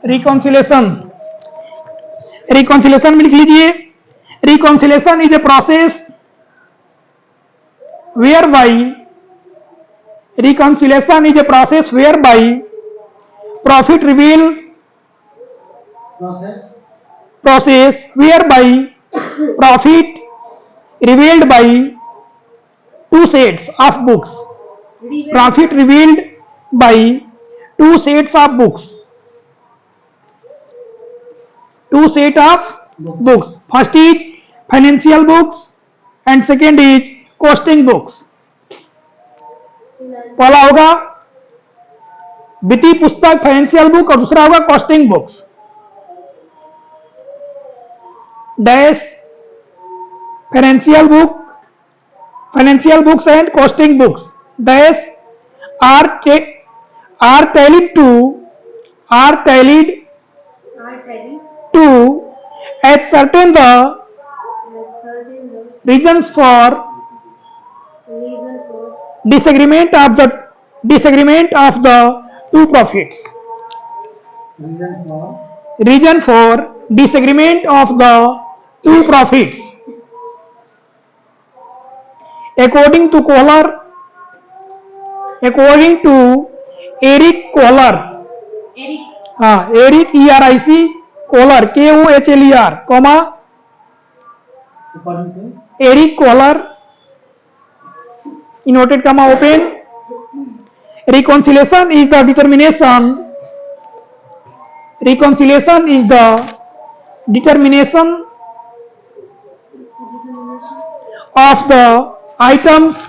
Reconciliation, reconciliation में लिख लीजिए, reconciliation is a process where by, reconciliation is a process whereby profit reveal process whereby profit revealed by two sets of books, profit revealed by two sets of books, two set of books, first is financial books and second is costing books. पहला होगा वित्तीय पुस्तक financial book और दूसरा होगा costing books. Dash financial books and costing books dash are tallied to ascertain the reasons for disagreement of the two profits. Reason for disagreement of the two profits. According to Eric Kohler, Eric ERIC Kohler KOHLER, comma Eric Kohler inverted comma open. Reconciliation is the determination of the items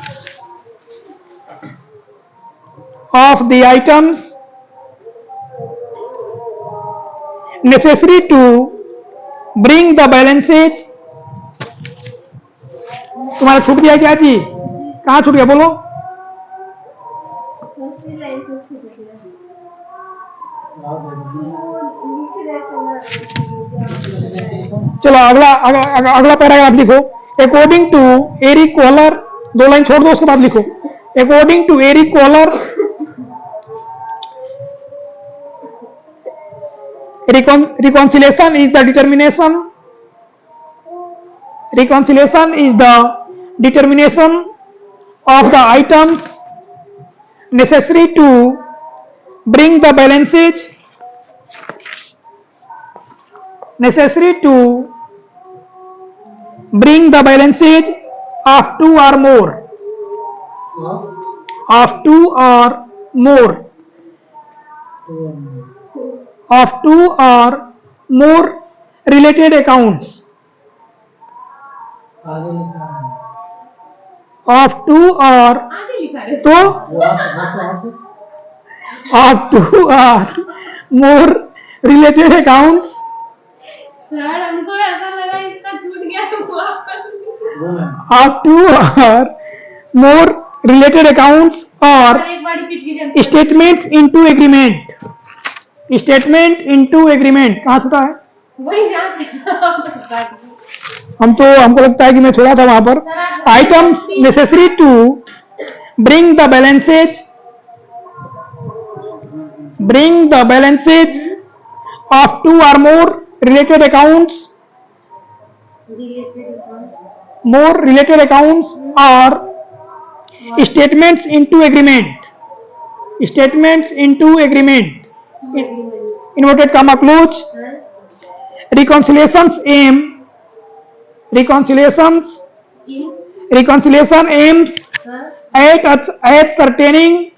necessary to bring the balances. तुम्हारा छूट गया क्या जी? कहाँ छूट गया बोलो? चलो अगला पैराग्राफ लिखो। अकॉर्डिंग टू एरिक कोहलर, दो लाइन छोड़ दो उसके बाद लिखो। According to Eric Kohler, reconciliation is the determination of the items necessary to bring the balances of two or more related accounts of two or more related accounts sir हमको ऐसा लगा इसका छूट गया तो of two or more related accounts or statements into agreement. कहाँ छूटा है? वही हमको लगता है कि मैं छोड़ा था वहां पर। Items necessary to bring the balances of two or more related accounts or statements into agreement. Inverted comma close. Reconciliation aims at ascertaining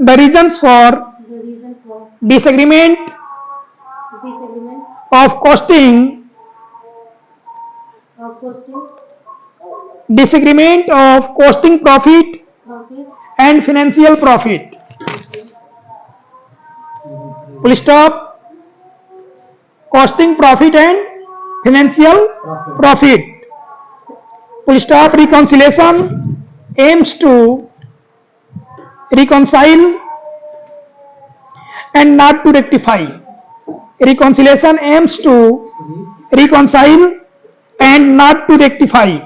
the reasons for disagreement of costing profit and financial profit. Full stop. Costing profit and financial profit. Full stop. Reconciliation aims to reconcile and not to rectify. Reconciliation aims to reconcile and not to rectify.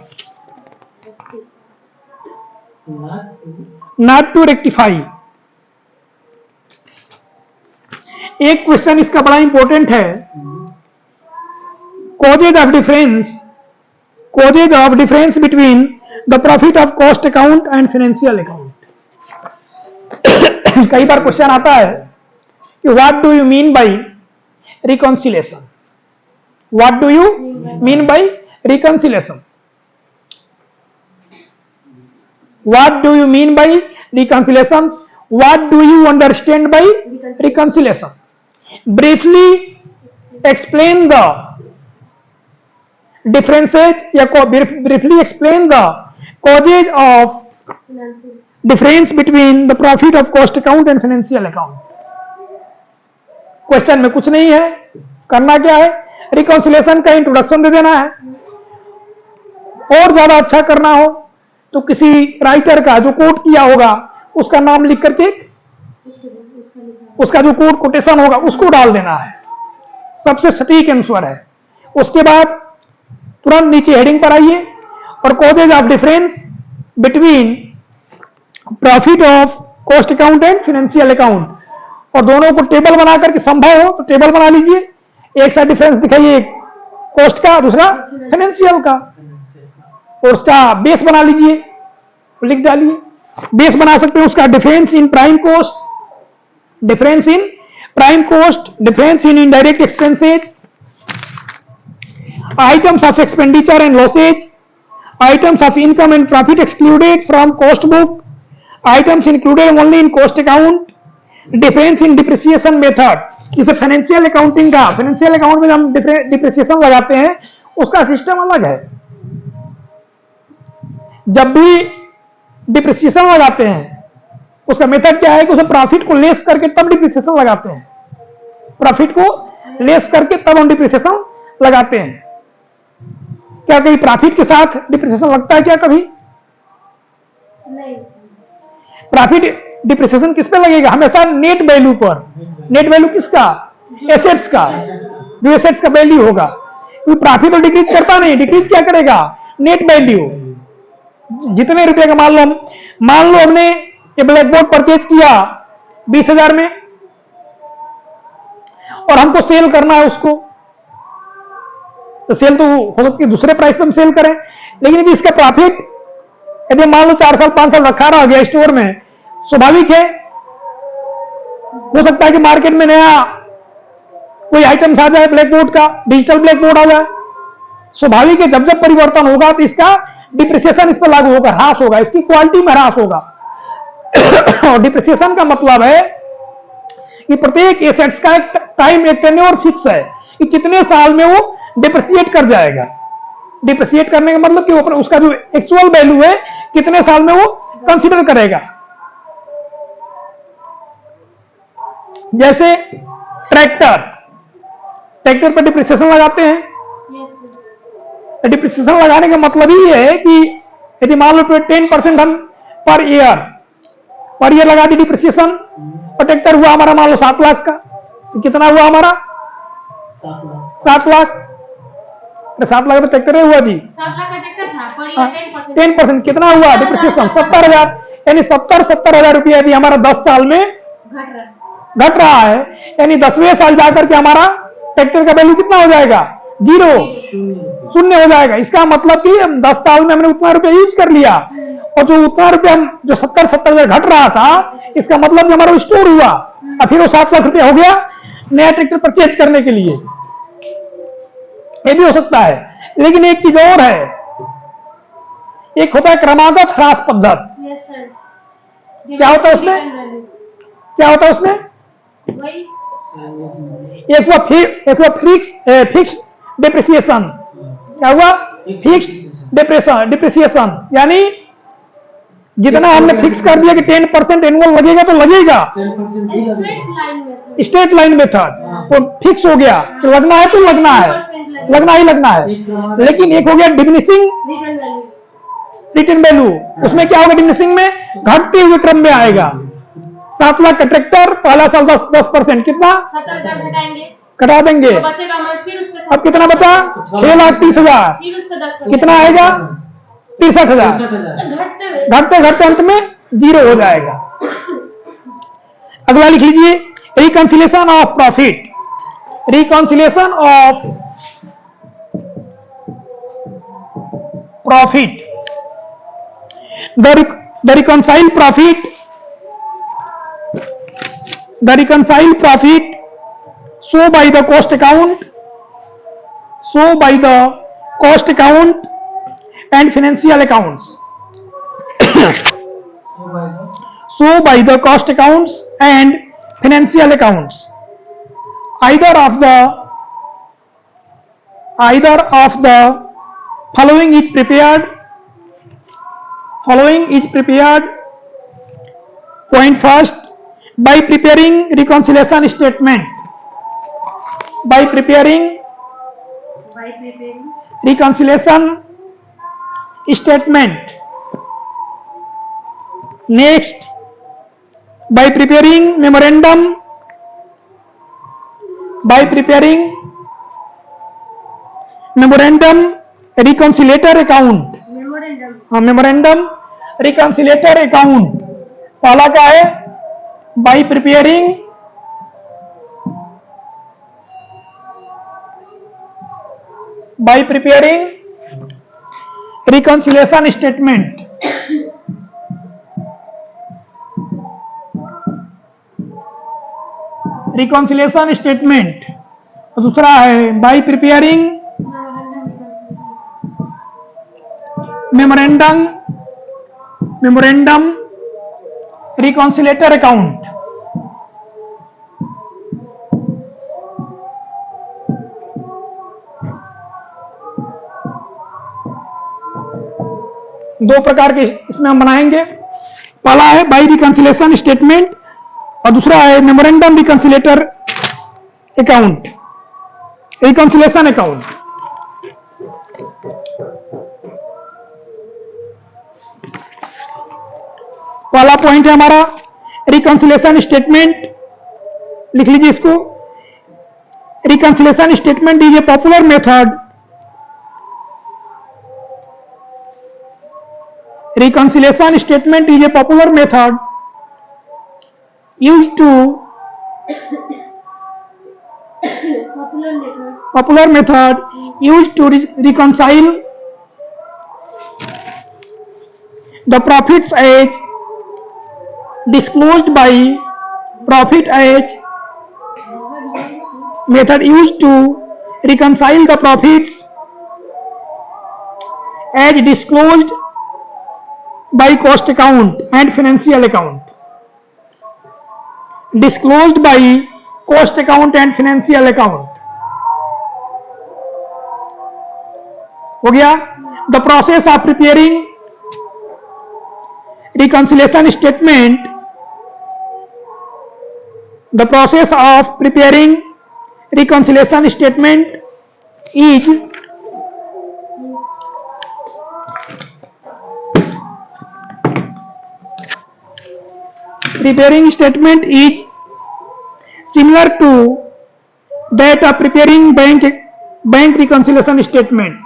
एक question इसका बड़ा important है, causes of difference between the profit of cost account and financial account. कई बार question आता है कि what do you mean by reconciliation, what do you mean by reconciliation, what do you mean by reconciliation, what do you understand by reconciliation, briefly explain the differences या briefly explain the causes of difference between the profit of cost account and financial account. Question में कुछ नहीं है, करना क्या है, reconciliation का introduction दे देना है। और ज्यादा अच्छा करना हो तो किसी राइटर का जो कोट किया होगा उसका नाम लिख करके उसका जो कोट कोटेशन होगा उसको डाल देना है, सबसे सटीक आंसर है। उसके बाद तुरंत नीचे हेडिंग पर आइए और causes of difference between profit of cost account and financial account, और दोनों को टेबल बना करके संभव हो तो टेबल बना लीजिए, एक साइड डिफरेंस दिखाइए कॉस्ट का, दूसरा फाइनेंशियल का, और उसका बेस बना लीजिए, लिख डालिए। बेस बना सकते हैं उसका difference in prime cost, difference in prime cost, difference in indirect expenses, items of expenditure and losses, items of income and profit excluded from cost book, items included only in cost account, difference in depreciation method। इसे financial accounting का, financial account में हम depreciation लगाते हैं उसका system अलग है। जब भी डिप्रिसिएशन लगाते हैं उसका मेथड क्या है कि उसे प्रॉफिट को लेस करके तब डिप्रिसिएशन लगाते हैं, प्रॉफिट को लेस करके तब हम डिप्रिसिएशन लगाते हैं। क्या कहीं प्रॉफिट के साथ डिप्रिसिएशन लगता है क्या कभी? नहीं। प्रॉफिट डिप्रिसिएशन किस पे लगेगा? हमेशा नेट वैल्यू पर। नेट वैल्यू किसका? एसेट्स का, जो एसेट्स का वैल्यू होगा। प्रॉफिट तो डिक्रीज करता नहीं, डिक्रीज क्या करेगा? Net value. जितने रुपए का मान लो हमने ये ब्लैक बोर्ड परचेज किया 20,000 में और हमको सेल करना है उसको, तो सेल तो हो सकती है दूसरे प्राइस पे हम सेल करें, लेकिन यदि इसका प्रॉफिट यदि मान लो 4 साल 5 साल रखा रहा गया स्टोर में, स्वाभाविक है हो सकता है कि मार्केट में नया कोई आइटम्स आ जाए ब्लैक बोर्ड का, डिजिटल ब्लैक बोर्ड आ जाए, स्वाभाविक है जब परिवर्तन होगा तो इसका डिप्रिसिएशन इस पर लागू होगा, ह्रास होगा, इसकी क्वालिटी में ह्रास होगा। और डिप्रिसिएशन का मतलब है कि प्रत्येक एसेट्स का एक टाइम, एक टेन्योर फिक्स है कि कितने साल में वो डिप्रिसिएट कर जाएगा। डिप्रिसिएट करने का मतलब कि उसका जो एक्चुअल वैल्यू है कितने साल में वो कंसीडर करेगा। जैसे ट्रैक्टर पर डिप्रिसिएशन लगाते हैं। डिप्रिसिएशन लगाने का मतलब ही है कि यदि मान लो 10% हम पर ईयर लगा दी डिप्रिसिएशन, और ट्रैक्टर हुआ हमारा मान लो 7 लाख का, तो कितना हुआ हमारा? 7 लाख। 7 लाख तो ट्रैक्टर हुआ जी, 7 लाख का ट्रैक्टर था, पर ईयर 10% कितना हुआ डिप्रिसिएशन? 70,000। यानी 70,000 रुपया यदि हमारा 10 साल में घट रहा है, यानी 10वें साल जाकर के हमारा ट्रैक्टर का वैल्यू कितना हो जाएगा? 0, शून्य हो जाएगा। इसका मतलब कि 10 साल में हमने उतना रुपया यूज कर लिया, और जो उतना रुपया जो 70,000 घट रहा था, इसका मतलब कि हमारा स्टोर हुआ, और फिर वो 7 लाख रुपया हो गया नया ट्रैक्टर परचेज करने के लिए। ये भी हो सकता है। लेकिन एक चीज और है, एक होता है क्रमागत ह्रास पद्धति। क्या होता है उसमें? क्या होता है उसमें? एक हुआ फिक्स्ड डिप्रिसिएशन। क्या हुआ? फिक्स्ड डिप्रिसिएशन, यानी जितना हमने फिक्स कर दिया कि 10% एनुअल लगेगा तो लगेगा, स्ट्रेट लाइन मेथड, वो फिक्स हो गया कि लगना है तो लगना है, लगना ही लगना है। लेकिन एक हो गया डिमिनिशिंग रिटर्न वैल्यू। उसमें क्या होगा? डिमिनिशिंग में घटते हुए क्रम में आएगा। 7 लाख का ट्रैक्टर, पहला साल 10%, कितना? 70,000 घटाएंगे, कटा देंगे, तो बचेगा हमारे, फिर उस पे अब कितना बचा? 6,30,000। फिर उस पे 10% कितना आएगा? 63,000। घटते घटते अंत में 0 हो जाएगा। अगला लिख लीजिए, reconciliation of profit, reconciliation of profit, the reconciled profit, the reconciled profit show by the cost account, show by the cost account and financial accounts, show by the cost accounts and financial accounts. Either of the following is prepared. Point first, by preparing reconciliation statement. By preparing reconciliation statement. Next, by preparing memorandum. By preparing memorandum reconciliator account. memorandum reconciliator account. पहला क्या है? By preparing reconciliation statement. reconciliation statement. दूसरा है by preparing memorandum reconciliator account. दो प्रकार के इसमें हम बनाएंगे. पहला है बाई रिकंसिलेशन स्टेटमेंट और दूसरा है मेमोरेंडम रिकंसिलेटर अकाउंट, रिकंसिलेशन अकाउंट. पहला पॉइंट है हमारा रिकंसिलेशन स्टेटमेंट. लिख लीजिए इसको. Reconciliation statement is a popular method. Reconciliation statement is a popular method used to reconcile the profits as disclosed by profit as method used to reconcile the profits as disclosed by cost account and financial account. Disclosed by cost account and financial account. हो गया. The process of preparing reconciliation statement. The process of preparing reconciliation statement is similar to that of preparing bank reconciliation statement.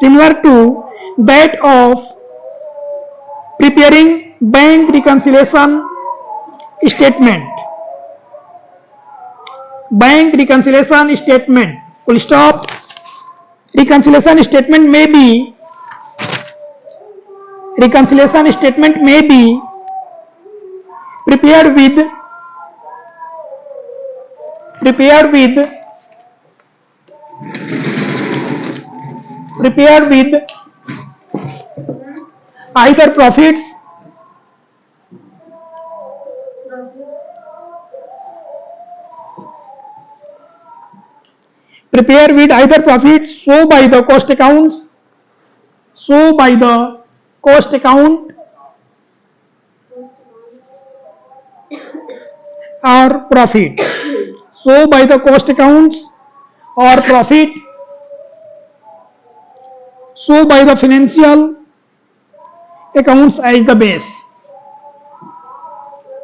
Similar to that of preparing bank reconciliation statement. Bank reconciliation statement. Full stop. Reconciliation statement may be prepared with either profits shown by the cost account or profit. So by the cost accounts or profit. So by the financial accounts as the base.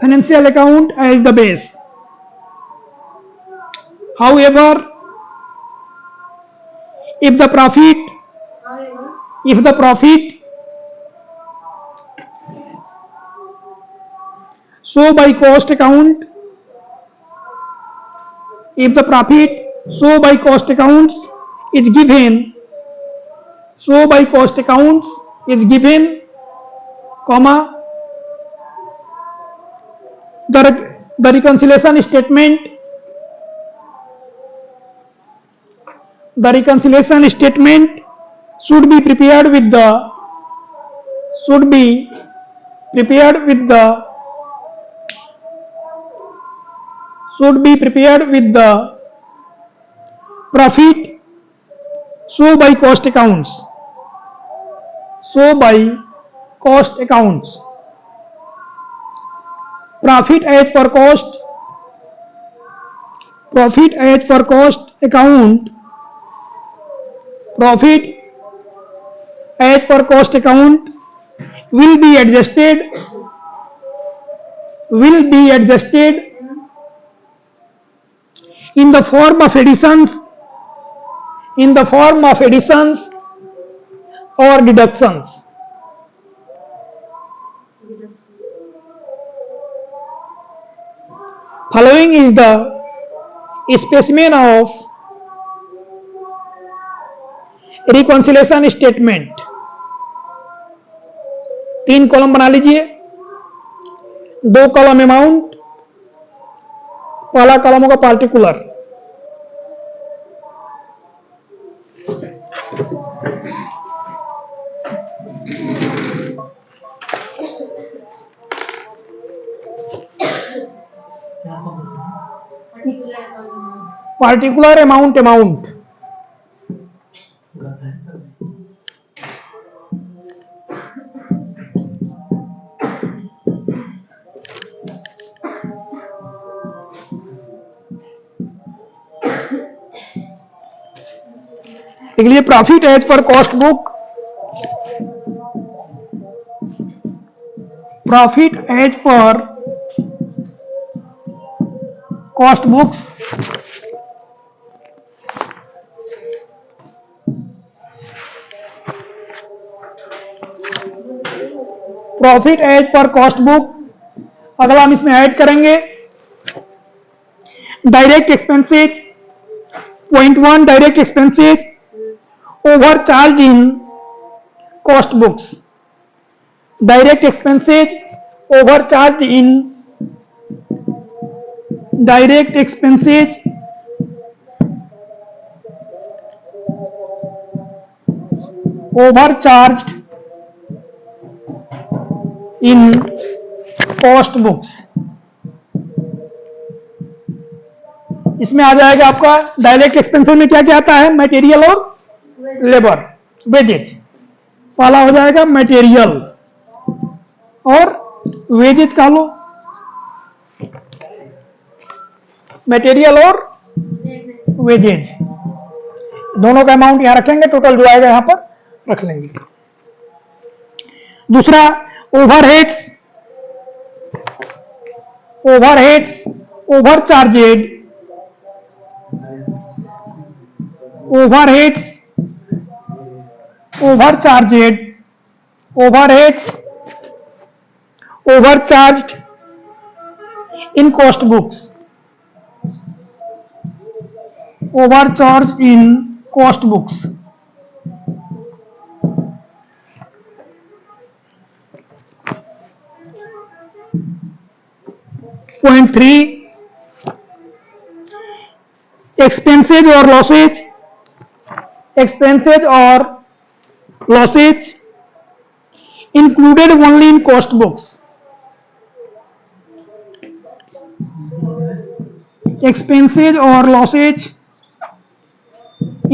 Financial account as the base. However, if the profit shown by cost account if the profit shown by cost accounts is given, shown by cost accounts is given, comma, the reconciliation statement, the reconciliation statement should be prepared with the, should be prepared with the, should be prepared with the profit shown by cost accounts, shown by cost accounts, profit as per cost, profit as per cost account, profit as per cost account will be adjusted, will be adjusted in the form of additions, in the form of additions or deductions. Following is the specimen of reconciliation statement. 3 column बना लीजिए, 2 column amount, पहला column होगा particular, particular amount, amount लिख लीजिए profit as per cost book, profit as per cost books, profit as per cost book. अगला हम इसमें add करेंगे direct expenses, point 1 direct expenses overcharged in cost books, direct expenses overcharged in, direct expenses overcharged in cost books। इसमें आ जाएगा आपका direct expenses में क्या क्या आता है, मटेरियल और लेबर, वेजेज। पहला हो जाएगा मटेरियल और वेजेज का लो, मटेरियल और वेजेज दोनों का अमाउंट यहां रखेंगे, टोटल जो आएगा यहां पर रख लेंगे। दूसरा overheads, overheads overcharged, overheads overcharged, overheads overcharged in cost books, overcharged in cost books। Point 3 expenses or losses, expenses or losses included only in cost books, expenses or losses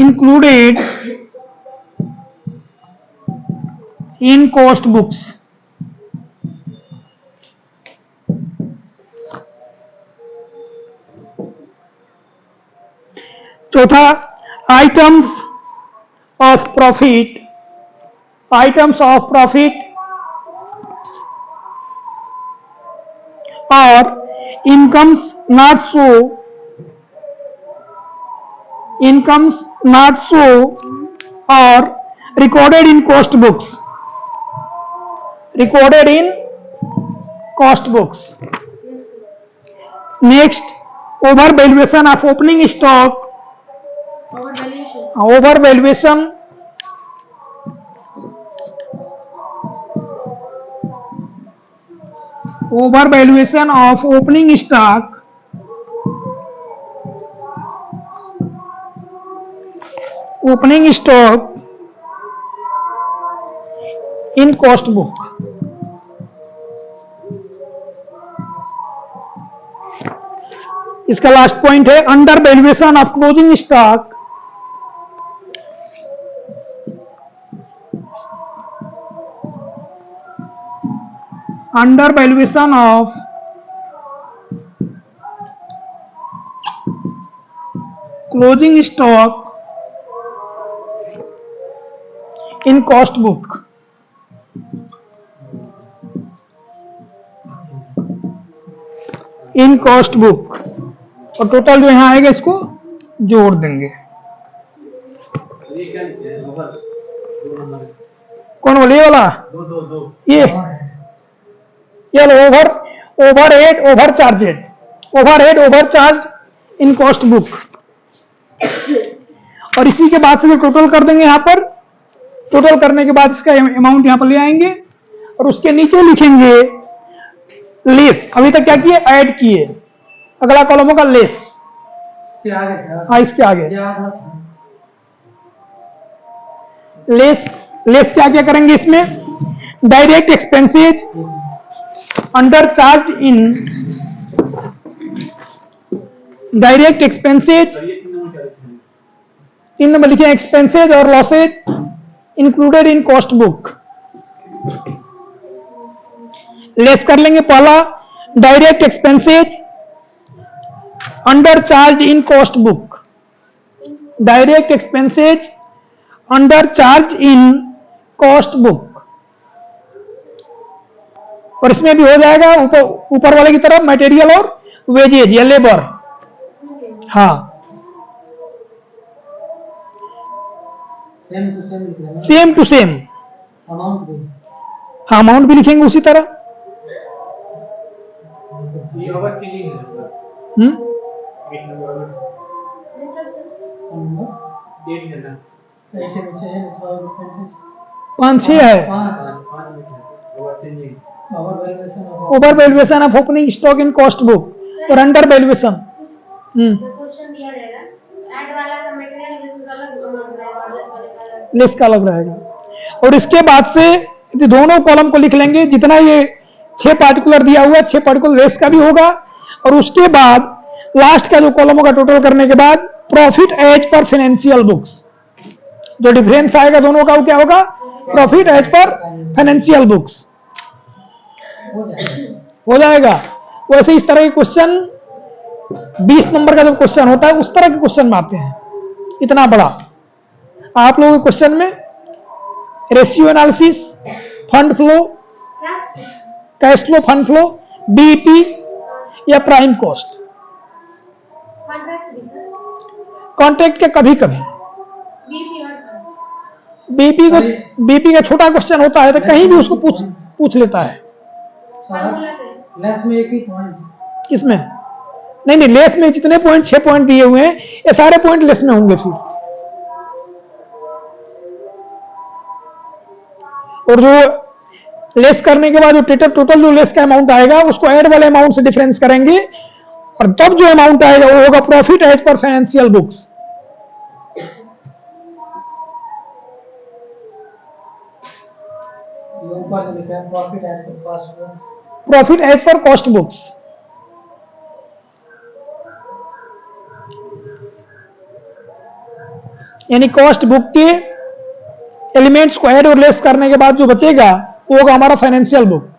included in cost books। चौथा items of profit, items of profit or incomes not so, incomes not so or recorded in cost books, recorded in cost books। Next over valuation of opening stock, over valuation, over valuation of opening stock in cost book. इसका last point है under valuation of closing stock closing stock in cost book. In cost book, और total जो यहां आएगा इसको जोड़ देंगे। कौन बोले वाला? ये overhead over charge in cost book, और इसी के बाद से टोटल कर देंगे। यहां पर टोटल करने के बाद इसका अमाउंट यहां पर ले आएंगे और उसके नीचे लिखेंगे लेस। अभी तक क्या किए? ऐड किए। अगला कॉलम होगा लेस। हाँ, इसके आगे लेस क्या क्या करेंगे इसमें? Direct expenses under charge in direct expenses, 3 number लिखे एक्सपेंसेज और losses included in cost book. Less कर लेंगे पहला direct expenses under charge in cost book, direct expenses under charge in cost book, और इसमें भी हो जाएगा ऊपर वाले की तरफ मटेरियल और वेजेज या लेबर। हाँ, सेम टू सेम अमाउंट भी लिखेंगे उसी तरह। पांच छह है। Over valuation of opening stock in cost book और अंडर वैल्यूएशन। क्वेश्चन दिया रहेगा, ऐड वाला का मटेरियल लेस वाला अमाउंट रहेगा, लेस वाले का लेस का अलग रहेगा। और इसके बाद से दोनों कॉलम को लिख लेंगे, जितना ये 6 पार्टिकुलर दिया हुआ है 6 पार्टिकुलर लेस का भी होगा, और उसके बाद लास्ट का जो कॉलम होगा टोटल करने के बाद profit as per financial books, जो डिफरेंस आएगा दोनों का वो क्या होगा? Profit as per financial books हो जाएगा। वैसे इस तरह के क्वेश्चन 20 नंबर का जब क्वेश्चन होता है उस तरह के क्वेश्चन में आते हैं। इतना बड़ा आप लोगों के क्वेश्चन में ratio analysis, fund flow, cash flow, fund flow, BEP या प्राइम कॉस्ट, कॉन्ट्रैक्ट के कभी कभी बीपी का छोटा क्वेश्चन होता है तो कहीं भी उसको पूछ लेता है। लेस में एक ही पॉइंट, किसमें? नहीं, लेस में जितने पॉइंट 6 पॉइंट दिए हुए हैं ये सारे पॉइंट लेस में होंगे फिर। और जो लेस करने के बाद जो टोटल जो लेस का अमाउंट आएगा उसको ऐड वाले अमाउंट से डिफरेंस करेंगे, और तब जो अमाउंट आएगा वो होगा profit as per financial books. Profit as per cost books. यानी कॉस्ट बुक के एलिमेंट्स को ऐड और लेस करने के बाद जो बचेगा वो होगा हमारा फाइनेंशियल बुक।